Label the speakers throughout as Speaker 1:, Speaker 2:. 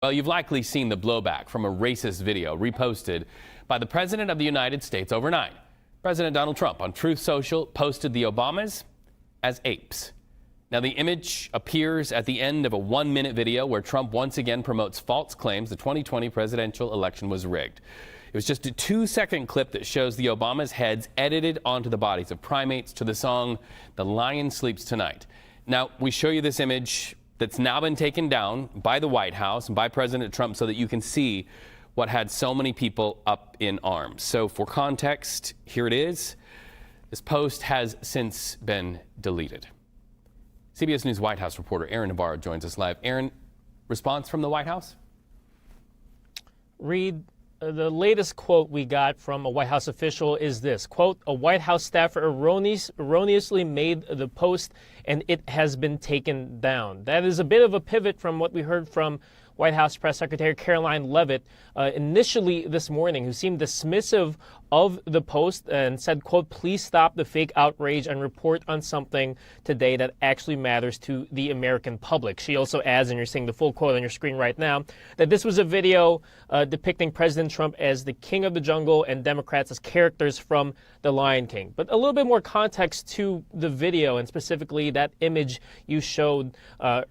Speaker 1: Well, you've likely seen the blowback from a racist video reposted by the President of the United States overnight. President Donald Trump on Truth Social posted the Obamas as apes. Now, the image appears at the end of a 1-minute video where Trump once again promotes false claims the 2020 presidential election was rigged. It was just a 2-second clip that shows the Obamas' heads edited onto the bodies of primates to the song "The Lion Sleeps Tonight." Now, we show you this image that's now been taken down by the White House and by President Trump so that you can see what had so many people up in arms. So for context, here it is. This post has since been deleted. CBS News White House reporter Aaron Navarro joins us live. Aaron, response from the White House?
Speaker 2: Reed, the latest quote we got from a White House official is this, quote, "A White House staffer erroneously made the post and it has been taken down." That is a bit of a pivot from what we heard from White House Press Secretary Caroline Leavitt initially this morning, who seemed dismissive of the post and said, quote, "Please stop the fake outrage and report on something today that actually matters to the American public." She also adds, and you're seeing the full quote on your screen right now, that this was a video depicting President Trump as the king of the jungle and Democrats as characters from The Lion King. But a little bit more context to the video, and specifically that image you showed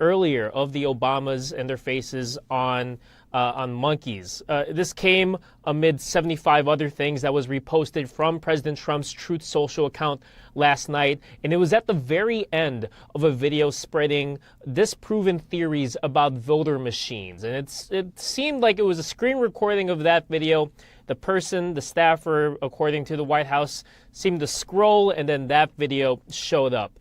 Speaker 2: earlier of the Obamas and their faces on monkeys. This came amid 75 other things that was reposted from President Trump's Truth Social account last night. And it was at the very end of a video spreading disproven theories about voter machines. And it seemed like it was a screen recording of that video. The person, the staffer, according to the White House, seemed to scroll, and then that video showed up.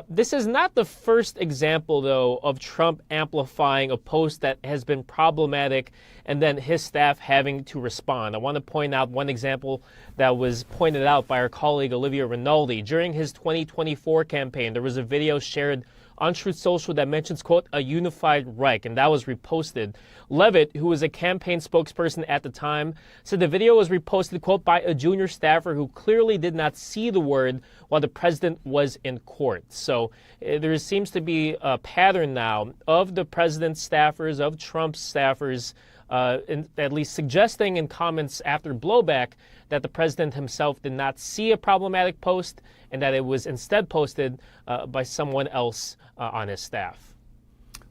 Speaker 2: This is not the first example, though, of Trump amplifying a post that has been problematic and then his staff having to respond. I want to point out one example that was pointed out by our colleague Olivia Rinaldi. During his 2024 campaign, there was a video shared on Truth Social that mentions, quote, "a unified Reich," and that was reposted. Leavitt, who was a campaign spokesperson at the time, said the video was reposted, quote, "by a junior staffer who clearly did not see the word while the president was in court." So there seems to be a pattern now of the president's staffers, of Trump's staffers, at least suggesting in comments after blowback that the president himself did not see a problematic post and that it was instead posted by someone else on his staff.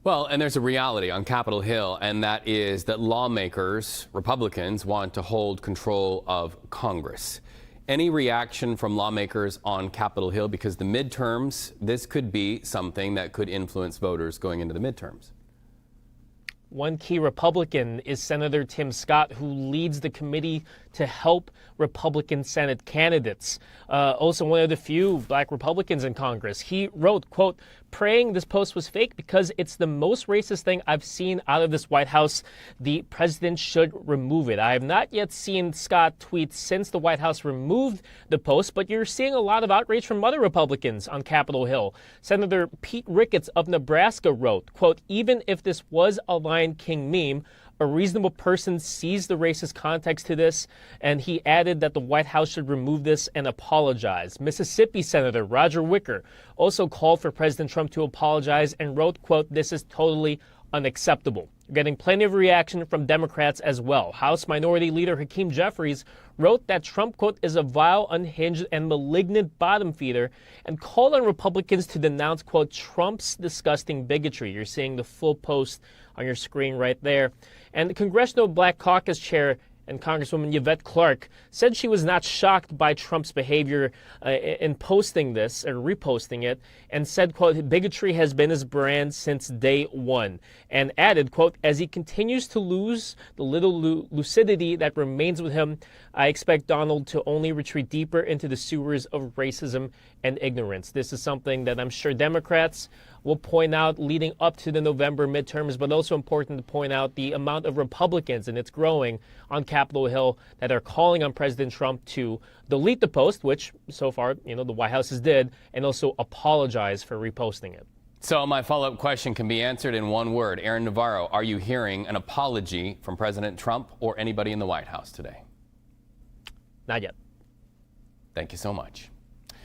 Speaker 1: Well, and there's a reality on Capitol Hill, and that is that lawmakers, Republicans, want to hold control of Congress. Any reaction from lawmakers on Capitol Hill? Because the midterms, this could be something that could influence voters going into the midterms.
Speaker 2: One key Republican is Senator Tim Scott, who leads the committee to help Republican Senate candidates. Also one of the few black Republicans in Congress. He wrote, quote, "Praying this post was fake because it's the most racist thing I've seen out of this White House. The president should remove it." I have not yet seen Scott tweet since the White House removed the post, but you're seeing a lot of outrage from other Republicans on Capitol Hill. Senator Pete Ricketts of Nebraska wrote, quote, "Even if this was a Lion King meme, a reasonable person sees the racist context to this," and he added that the White House should remove this and apologize. Mississippi Senator Roger Wicker also called for President Trump to apologize and wrote, quote, "This is totally unacceptable." Getting plenty of reaction from Democrats as well. House Minority Leader Hakeem Jeffries wrote that Trump, quote, "is a vile, unhinged, and malignant bottom feeder," and called on Republicans to denounce, quote, "Trump's disgusting bigotry." You're seeing the full post on your screen right there. And the Congressional Black Caucus Chair and Congresswoman Yvette Clarke said she was not shocked by Trump's behavior in posting this or reposting it, and said, quote, "Bigotry has been his brand since day one," and added, quote, "As he continues to lose the little lucidity that remains with him, I expect Donald to only retreat deeper into the sewers of racism and ignorance." This is something that I'm sure Democrats will point out leading up to the November midterms, but also important to point out the amount of Republicans, and it's growing, on Capitol Hill that are calling on President Trump to delete the post, which so far, the White House has did, and also apologize for reposting it.
Speaker 1: So my follow-up question can be answered in one word. Aaron Navarro, are you hearing an apology from President Trump or anybody in the White House today?
Speaker 2: Not yet.
Speaker 1: Thank you so much.